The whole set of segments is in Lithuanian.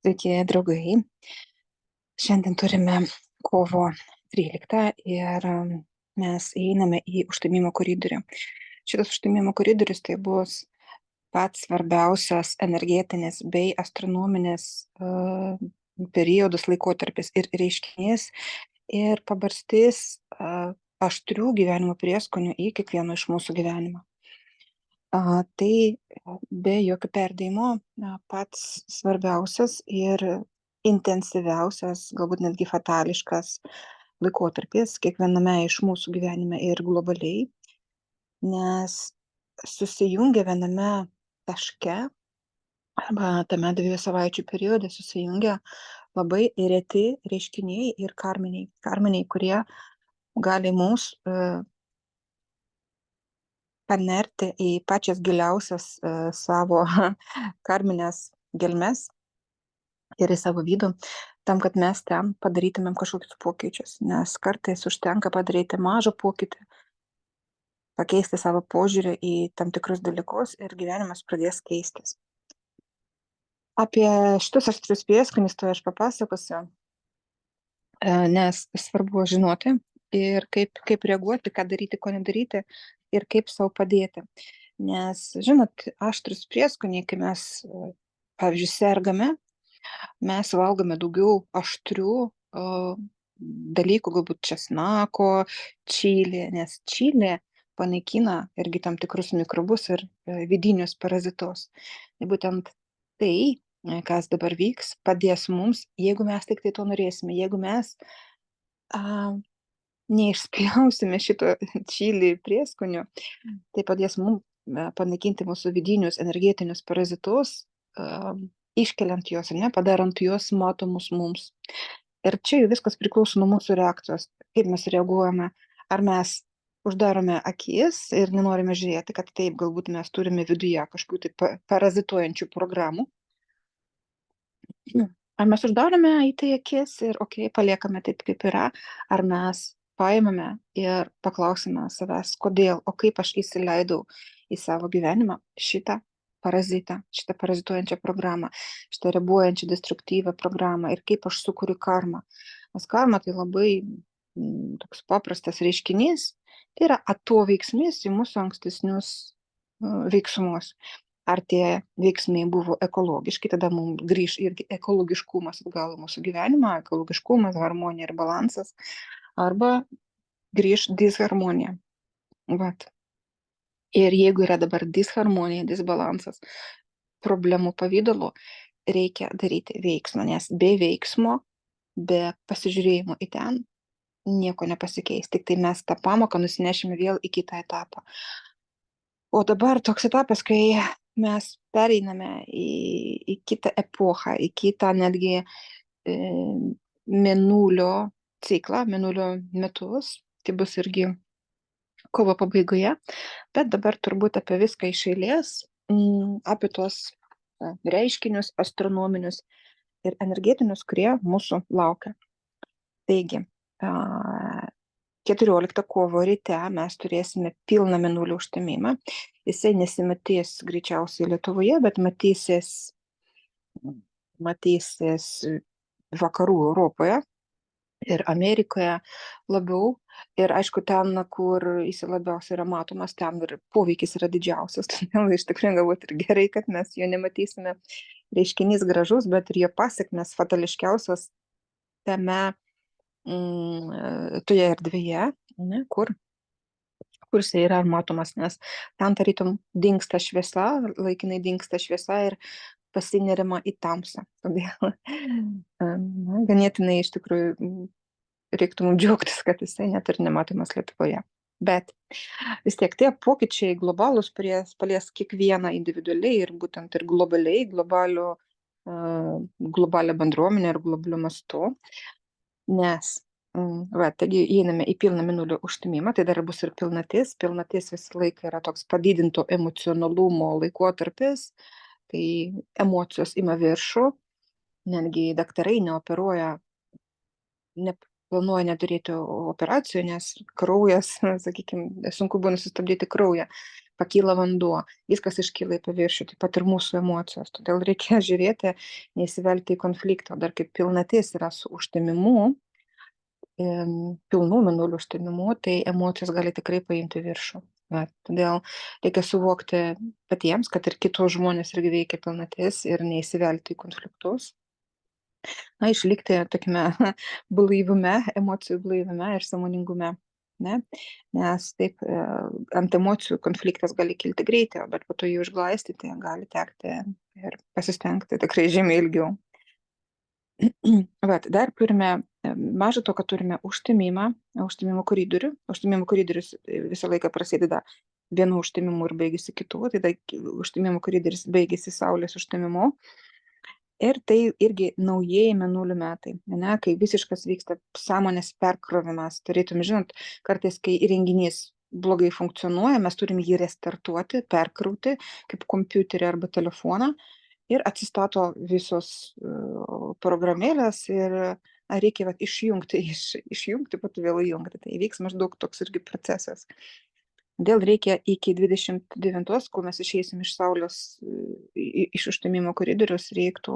Sveiki, draugai. Šiandien turime kovo 13 ir mes einame į užtemimo koridorių. Šitas užtemimo koridorius tai bus pats svarbiausias energetinis bei astronominis periodas, laikotarpis ir reiškinys ir pabarstys aštrių gyvenimo prieskonių į kiekvieno iš mūsų gyvenimą. Tai be jokio perdėjimo pats svarbiausias ir intensyviausias, galbūt netgi fatališkas laikotarpis kiekviename iš mūsų gyvenime ir globaliai, nes susijungia viename taške arba tame 2 savaičių periode susijungia labai reti reiškiniai ir karminiai, kurie gali mus panerti į pačias giliausias savo karmines gelmes ir į savo vidų, tam, kad mes ten padarytumėm kažkokius pokyčius, nes kartais užtenka padaryti mažą pokytį, pakeisti savo požiūrį į tam tikrus dalykus ir gyvenimas pradės keistis. Apie šitus aštrius prieskonius to aš papasakosiu, nes svarbu žinoti ir kaip reaguoti, ką daryti, ko nedaryti ir kaip savo padėti. Nes, žinot, aštrus prieskoniai, kai mes, pavyzdžiui, sergame, mes valgome daugiau aštrių dalykų, galbūt česnako, čili, nes čili panaikina irgi tam tikrus mikrobus ir vidinius parazitus. Tai būtent tai, kas dabar vyks, padės mums, jeigu mes tik tai to norėsime, jeigu mes neišspjausime šito čili prieskonių, tai padės mums panaikinti mūsų vidinius energetinius parazitus, iškeliant juos, padarant juos matomus mums. Ir čia jau viskas priklauso nuo mūsų reakcijos, kaip mes reaguojame, ar mes uždarome akis ir nenorime žiūrėti, kad taip, galbūt mes turime viduje kažkokių tai parazituojančių programų. Ar mes uždarome į tai akis ir paliekame taip, kaip yra, ar mes paimame ir paklausime savęs, kodėl, o kaip aš įsileidau į savo gyvenimą šitą parazitą, šitą parazituojančią programą, šitą reaguojančią destruktyvę programą ir kaip aš sukuriu karmą. Nes karma tai labai toks paprastas reiškinys, tai yra atoveiksmis į mūsų ankstesnius veiksmus. Ar tie veiksmai buvo ekologiški, tada mums grįš irgi ekologiškumas atgal į mūsų gyvenimą, ekologiškumas, harmonija ir balansas, arba grįž disharmonija. Vat. Ir jeigu yra dabar disharmonija, disbalansas, problemų pavydalu, reikia daryti veiksmą, nes be veiksmo, be pasižiūrėjimo į ten, nieko nepasikeis. Tik tai mes tą pamoką nusinešime vėl į kitą etapą. O dabar toks etapas, kai mes pereiname į kitą epochą, į kitą netgi mėnulio ciklą, mėnulio metus, tai bus irgi kovo pabaigoje, bet dabar turbūt apie viską iš eilės, apie tuos reiškinius astronominius ir energetinius, kurie mūsų laukia. Taigi, 14 kovo ryte mes turėsime pilną mėnulio užtemimą. Jisai nesimatys greičiausiai Lietuvoje, bet matysis vakarų Europoje ir Amerikoje labiau. Ir aišku, ten, kur jis labiausiai yra matomas, ten ir poveikis yra didžiausias. Todėl iš tikrųjų galbūt ir gerai, kad mes jo nematysime. Reiškinys gražus, bet ir jo pasiekmes fatališkiausias tame toje erdvėje, kur jisai yra matomas, nes ten tarytum dingsta šviesa, laikinai dingsta šviesa ir pasineriama į tamsą. Todėl ganėtinai iš tikrųjų reiktų mums džiaugtis, kad jisai net ir nematomas Lietuvoje. Bet vis tiek tie pokyčiai globalūs palies kiekvieną individualiai ir būtent ir globaliai, globalią bendruomenę ir globaliu mastu. Nes, taigi įeiname į pilną mėnulio užtemimą, tai dar bus ir pilnatis. Pilnatis visą laiką yra toks padidinto emocionalumo laikotarpis, tai emocijos ima viršų, netgi daktarai neoperuoja planuoja neturėti operacijų, nes kraujas, sakykime, sunku buvo sustabdyti kraują, pakyla vanduo, viskas iškyla į paviršių, taip pat ir mūsų emocijos. Todėl reikia žiūrėti, neįsivelti į konfliktą. Dar kaip pilnatis yra su užtemimu, pilnų mėnulių užtemimu, tai emocijos gali tikrai paimti viršų. Todėl reikia suvokti patiems, kad ir kitos žmonės irgi veikia pilnatis ir neįsivelti į konfliktus. Išlikti tokiame blaivume, emocijų blaivume ir sąmoningume. Ne? Nes taip ant emocijų konfliktas gali kilti greitai, bet po to jį užglaistyti gali tekti ir pasistengti tikrai žymiai ilgiau. Dar turime, maža to, kad turime užtemimo koridorių. Užtemimo koridorius visą laiką prasideda vienu užtemimu ir baigėsi kitu. Tai užtemimo koridorius baigėsi saulės užtemimu. Ir tai irgi naujieji mėnulių metai, ne, kai visiškas vyksta sąmonės perkrovimas. Turėtum žinot, kartais, kai įrenginys blogai funkcionuoja, mes turim jį restartuoti, perkrauti, kaip kompiuterį arba telefoną, ir atsistato visos programėlės ir reikia išjungti, po to vėl įjungti. Tai vyks maždaug toks irgi procesas. Todėl reikia iki 29, kol mes išeisim iš saulės, iš užtemimo koridorius, reiktų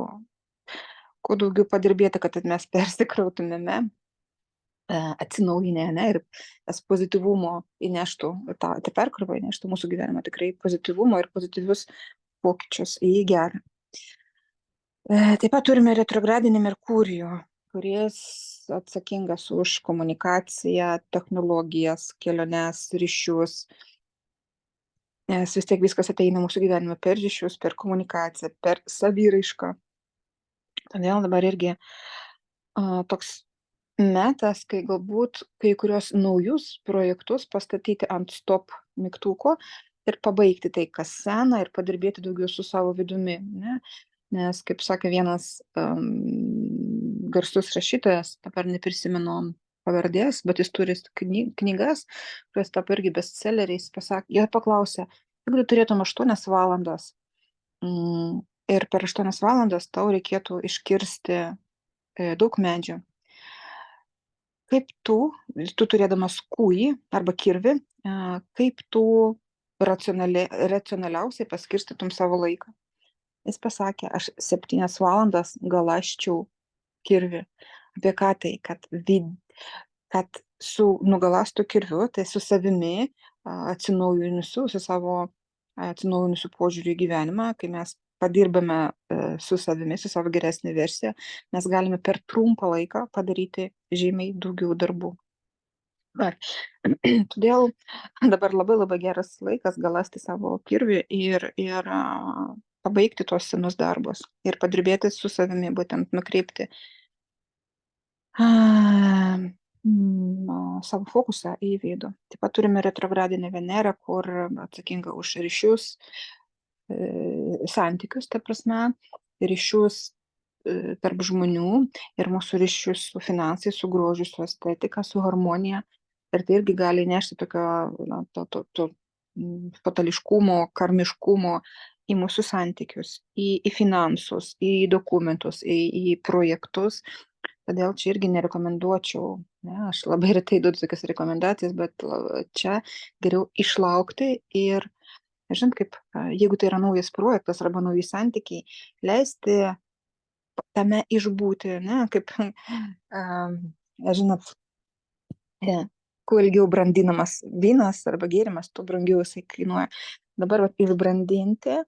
kuo daugiau padirbėti, kad mes persikrautumėme, atsinaujinę, ir tas pozityvumo įneštų, ta perkrova įneštų mūsų gyvenimą tikrai pozityvumo ir pozityvius pokyčius į gerą. Taip pat turime retrogradinį Merkurijų, kuris atsakingas už komunikaciją, technologijas, keliones, ryšius. Nes vis tiek viskas ateina mūsų gyvenime per ryšius, per komunikaciją, per savyraišką. Todėl dabar irgi toks metas, kai galbūt kai kurios naujus projektus pastatyti ant stop mygtuko ir pabaigti tai, kas sena, ir padirbėti daugiau su savo vidumi. Ne? Nes, kaip sakė vienas garsus rašytojas, dabar neprisimenu pavardės, bet jis turi knygas, kurios tapo irgi bestselleriais, jie paklausė, jeigu tu turėtum 8 valandas ir per 8 valandas tau reikėtų iškirsti daug medžių, kaip tu turėdamas kūjį arba kirvį, kaip tu racionaliausiai paskirstytum savo laiką. Jis pasakė, aš 7 valandas galasčiau kirvį. Apie ką tai? Kad su nugalastu kirviu, tai su savimi atsinaujinusiu požiūrį į gyvenimą, kai mes padirbame su savimi, su savo geresnė versija, mes galime per trumpą laiką padaryti žymiai daugiau darbų. Todėl dabar labai geras laikas galasti savo kirvį ir pabaigti tuos senus darbus ir padirbėti su savimi, būtent nukreipti savo fokusą į vidų. Taip pat turime retrogradinę Venerą, kur atsakinga už ryšius, santykius, ta prasme, ryšius tarp žmonių ir mūsų ryšius su finansais, su grožiu, su estetika, su harmonija. Ir tai irgi gali nešti tokio fatališkumo, karmiškumo į mūsų santykius, į finansus, į dokumentus, į projektus. Todėl čia irgi nerekomenduočiau, aš labai retai duodu tokias rekomendacijas, bet čia geriau išlaukti ir, žinot, kaip, jeigu tai yra naujas projektas arba nauji santykiai, leisti tame išbūti, kaip, žinot, kuo ilgiau brandinamas vynas arba gėrimas, tuo brangiau jisai kainuoja. Dabar išbrandinti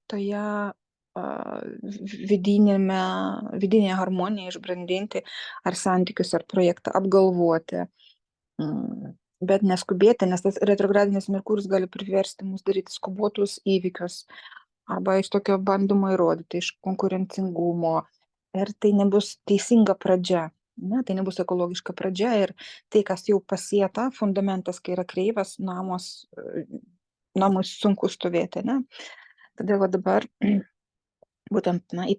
toje vidinėje harmonijoje, išbrandinti ar santykius, ar projektą, apgalvoti, bet neskubėti, nes tas retrogradinis Merkuris gali priversti mus daryti skubotus įvykius arba iš tokio bandymo įrodyti, iš konkurencingumo, ir tai nebus teisinga pradžia. Tai nebus ekologiška pradžia ir tai, kas jau pasėta, fundamentas, kai yra kreivas, namus sunku stovėti. Todėl dabar būtent į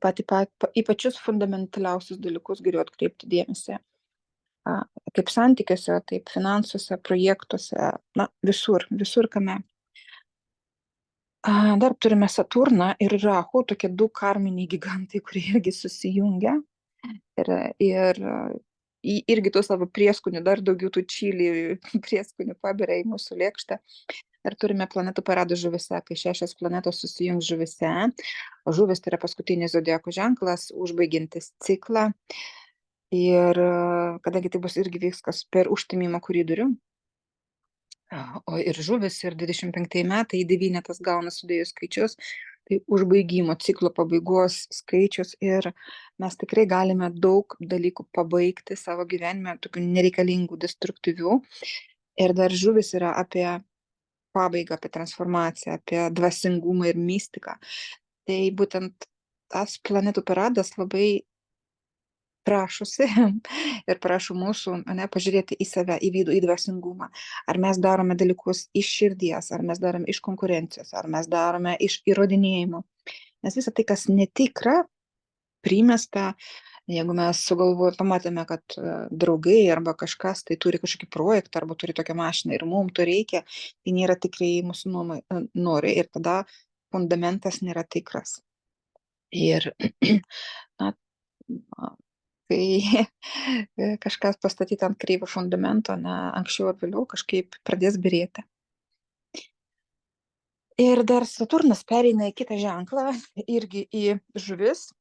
pačius fundamentaliausius dalykus geriau atkreipti dėmesį. Kaip santykiuose, taip finansuose, projektuose, visur kame. Dar turime Saturną ir Rahu, tokie 2 karminiai gigantai, kurie irgi susijungia. Ir irgi tų savo prieskonių, dar daugiau tų čili prieskonių paberia į mūsų lėkštę. Ir turime planetų paradą žuvise, kai 6 planetos susijungs žuvise. O žuvis tai yra paskutinis zodiako ženklas, užbaigiantis ciklą. Ir kadangi tai bus irgi viskas per užtemimo koridorių, o ir žuvis, ir 25 metai, 9 gauna sudėjus skaičius, tai užbaigimo ciklo pabaigos skaičius ir mes tikrai galime daug dalykų pabaigti savo gyvenime, tokių nereikalingų, destruktyvių. Ir dar žuvis yra apie pabaigą, apie transformaciją, apie dvasingumą ir mistiką. Tai būtent tas planetų paradas labai prašosi ir prašo mūsų pažiūrėti į save, į vidų, į dvasingumą. Ar mes darome dalykus iš širdies, ar mes darome iš konkurencijos, ar mes darome iš įrodinėjimo. Nes visa tai, kas netikra, primesta, jeigu mes pamatėme, kad draugai arba kažkas tai turi kažkokį projektą arba turi tokią mašiną ir mums to reikia, tai nėra tikrai mūsų nori ir tada fundamentas nėra tikras. Ir na, kai kažkas pastatyta ant kreivo fundamento, anksčiau ar vėliau kažkaip pradės byrėti. Ir dar Saturnas pereina į kitą ženklą, irgi į žuvis.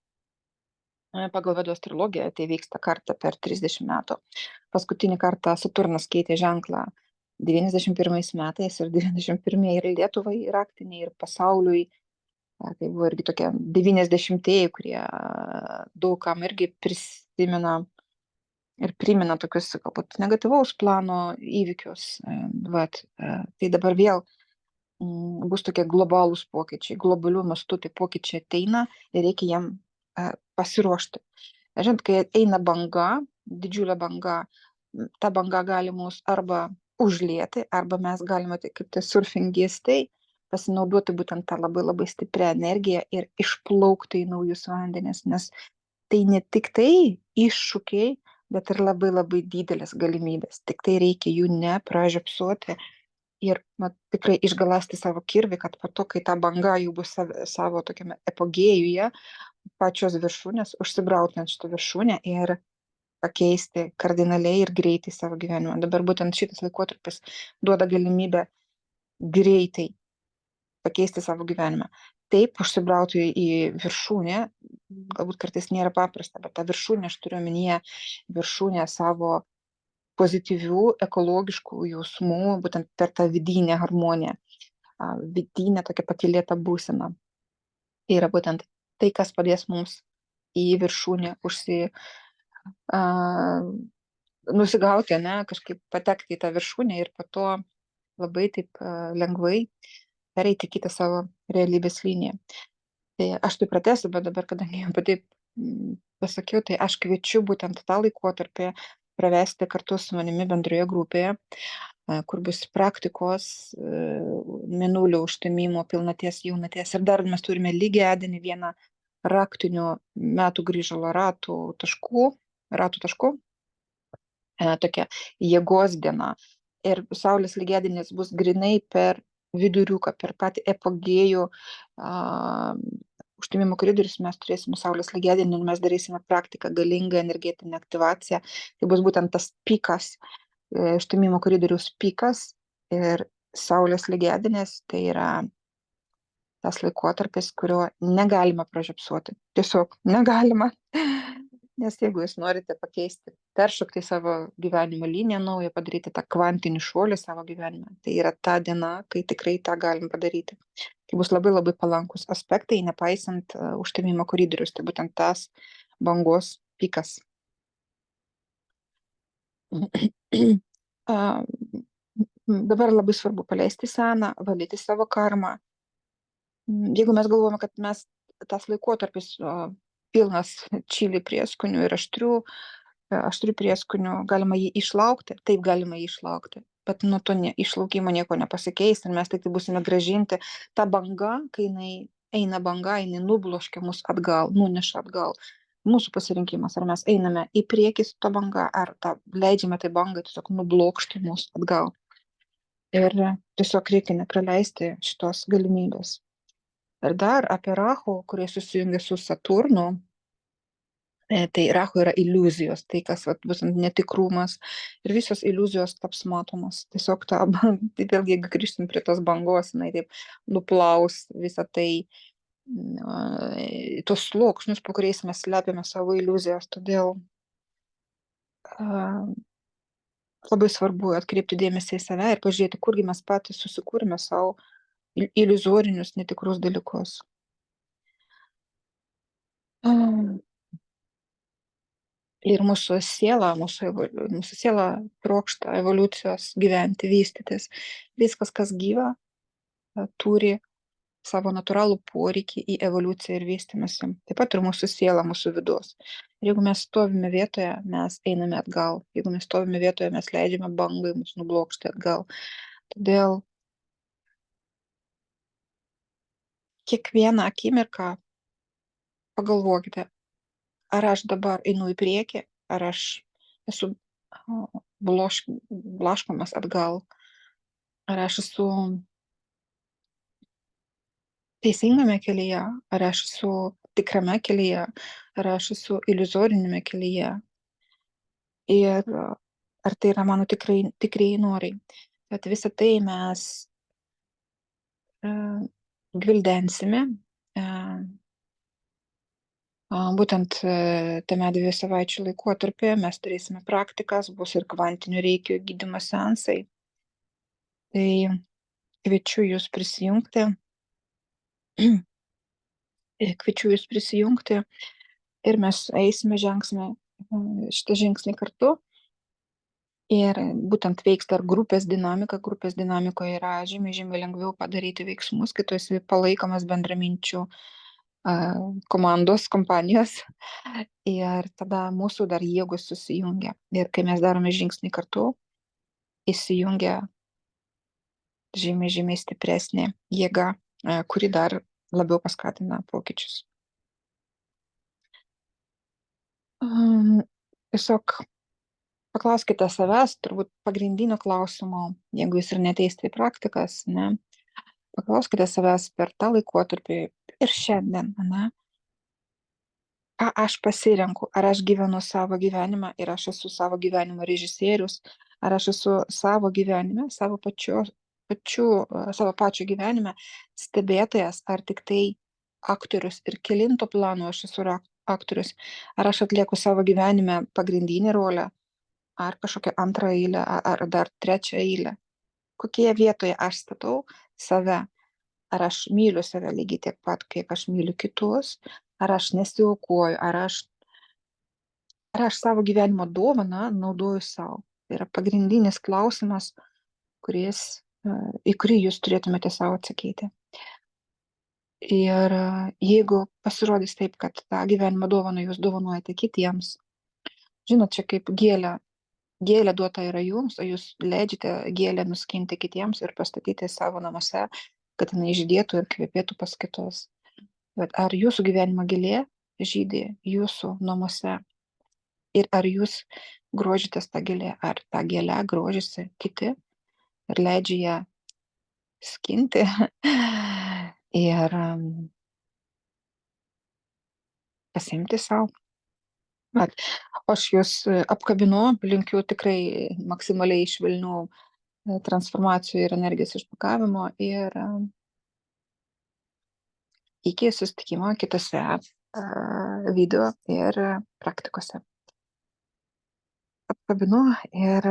Pagal Vedos trilogiją tai vyksta kartą per 30 metų. Paskutinį kartą Saturnas keitė ženklą 91 metais ir 91 ir Lietuvai raktiniai, ir pasauliui. Tai buvo irgi tokie 90-ieji, kurie daugam irgi prisimena ir primena tokius, galbūt, negatyvaus plano įvykius. Tai dabar vėl bus tokie globalūs pokyčiai, globalių mastų tai pokyčiai ateina ir reikia jam pasiruošti. Žinot, kai eina banga, didžiulė banga, ta banga gali mus arba užlieti, arba mes galime, tai kaip tai surfingistai, pasinaudoti būtent tą labai labai stiprią energiją ir išplaukti į naujus vandenis, nes tai ne tik tai iššūkiai, bet ir labai labai didelės galimybės. Tik tai reikia jų nepražiopsoti ir tikrai išgaląsti savo kirvį, kad po to, kai ta banga jau bus savo tokiame epogėjuje, pačios viršūnės, užsibrauti ant šitą viršūnę ir pakeisti kardinaliai ir greitai savo gyvenimą. Dabar būtent šitas laikotarpis duoda galimybę greitai pakeisti savo gyvenimą. Taip, užsibrauti į viršūnę, galbūt kartais nėra paprasta, bet tą viršūnę, aš turiu omenyje viršūnę savo pozityvių, ekologiškų jausmų, būtent per tą vidinę harmoniją, vidinę tokią pakylėtą būseną. Tai yra būtent tai, kas padės mums į viršūnę nusigauti, kažkaip patekti į tą viršūnę ir po to labai taip lengvai pereiti kitą savo realybės liniją. Tai aš tai pratęsiu, bet dabar, kadangi jau taip pasakiau, tai aš kviečiu būtent tą laikotarpį pravesti kartu su manimi bendroje grupėje, kur bus praktikos, mėnulio užtemimo, pilnaties, jaunaties. Ir dar mes turime lygiadienį vieną raktinių metų grįžalo ratų taškų, tokia jėgos diena. Ir Saulės lygiadienis bus grinai per viduriuką, per patį epogėjų užtemimo koridorius. Mes turėsime Saulės lygiadienį ir mes darysime praktiką, galingą energetinę aktyvaciją. Tai bus būtent tas pikas, užtemimo koridoriaus pikas, ir Saulės lygiadienis tai yra tas laikotarpis, kurio negalima pražiopsoti. Tiesiog negalima. Nes jeigu jūs norite pakeisti, peršokti savo gyvenimo liniją naują, padaryti tą kvantinį šuolį savo gyvenime, tai yra ta diena, kai tikrai tą galim padaryti. Tai bus labai labai palankus aspektai, nepaisant užtemimo koridorius, tai būtent tas bangos pikas. Dabar labai svarbu paleisti seną, valyti savo karmą. Jeigu mes galvojame, kad mes tas laikotarpis pilnas čili prieskonių ir aštrių prieskonių, galima jį išlaukti, taip galima jį išlaukti, bet nuo to išlaukimo nieko nepasikeis ir mes tik tai būsime grąžinti. Ta banga, kai jinai nubloškia mus atgal, nuneša atgal. Mūsų pasirinkimas, ar mes einame į priekį su ta banga, ar leidžiame tai bangai tiesiog nublokšti mus atgal. Ir tiesiog reikia nepraleisti šitos galimybės. Ir dar apie Rahu, kurie susijungia su Saturnu, Tai rahu yra iliuzijos, tai kas vat, bus netikrumas ir visos iliuzijos taps matomos. Tiesiog tai vėlgi, jeigu grįžtum prie tos bangos, jinai taip nuplaus visą tai, tos sluoksnius, po kuriais mes slepiame savo iliuzijas. Todėl labai svarbu atkreipti dėmesį į save ir pažiūrėti, kurgi mes patys susikūrėme savo iliuzorinius netikrus dalykus. Ir mūsų siela trokšta evoliucijos, gyventi, vystytis. Viskas, kas gyva, turi savo natūralų poreikį į evoliuciją ir vystymąsi. Taip pat ir mūsų siela, mūsų vidus. Ir jeigu mes stovime vietoje, mes einame atgal. Jeigu mes stovime vietoje, mes leidžiame bangai mus nublokšti atgal. Todėl kiekvieną akimirką pagalvokite, ar aš dabar einu į priekį, ar aš esu blaškomas atgal, ar aš esu teisingame kelyje, ar aš esu tikrame kelyje, ar aš esu iliuzorinėme kelyje. Ir ar tai yra mano tikrieji norai. Bet visą tai mes gvildensime būtent tame 2 savaičių laikotarpyje. Mes turėsime praktikas, bus ir kvantinių reikio gydymo seansai. Tai kviečiu jūs prisijungti. Ir mes eisime, žengsime šitą žingsnį kartu. Ir būtent veiks dar grupės dinamika. Grupės dinamikoje yra žymiai lengviau padaryti veiksmus, kai tu esi palaikomas bendraminčių komandos, kompanijos. Ir tada mūsų dar jėgos susijungia. Ir kai mes darome žingsnį kartu, įsijungia žymiai stipresnė jėga, kuri dar labiau paskatina pokyčius. Tiesiog paklauskite savęs, turbūt pagrindinio klausimo, jeigu jūs ir neteisite į praktikas, ne, paklauskite savęs per tą laikotarpį ir šiandien, ne, ką aš pasirenku, ar aš gyvenu savo gyvenimą ir aš esu savo gyvenimo režisierius, ar aš esu savo gyvenime, savo pačio gyvenime stebėtojas, ar tik tai aktorius ir kelinto plano aš esu aktorius, ar aš atlieku savo gyvenime pagrindinį rolę, ar kažkokią antrą eilę, ar dar trečią eilę. Kokioje vietoje aš statau save, ar aš myliu save lygiai tiek pat, kaip aš myliu kitus, ar aš nesiaukoju, ar aš savo gyvenimo dovaną naudoju savo. Tai yra pagrindinis klausimas, į kurį jūs turėtumėte savo atsakyti. Ir jeigu pasirodys taip, kad tą gyvenimo dovaną jūs dovanojate kitiems, žinot, čia kaip gėlė duota yra jums, o jūs leidžiate gėlę nuskinti kitiems ir pastatyti savo namuose, kad jinai žydėtų ir kvepėtų pas kitus. Bet ar jūsų gyvenimo gėlė žydi jūsų namuose? Ir ar jūs grožitės tą gėlę, ar tą gėlę grožisi kiti ir leidžia ją skinti ir pasiimti savo. Aš jūs apkabinu, linkiu tikrai maksimaliai švelnių transformacijų ir energijos išpakavimo ir iki susitikimo kitose video ir praktikose. Apkabinu ir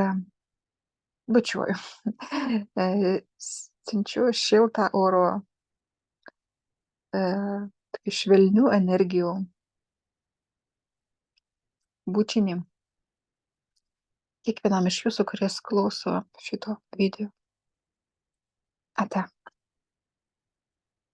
bučiuoju. Siunčiu šiltą oro, švelnių energijų bučinį kiekvienam iš jūsų, kuris klauso šito video. Ate.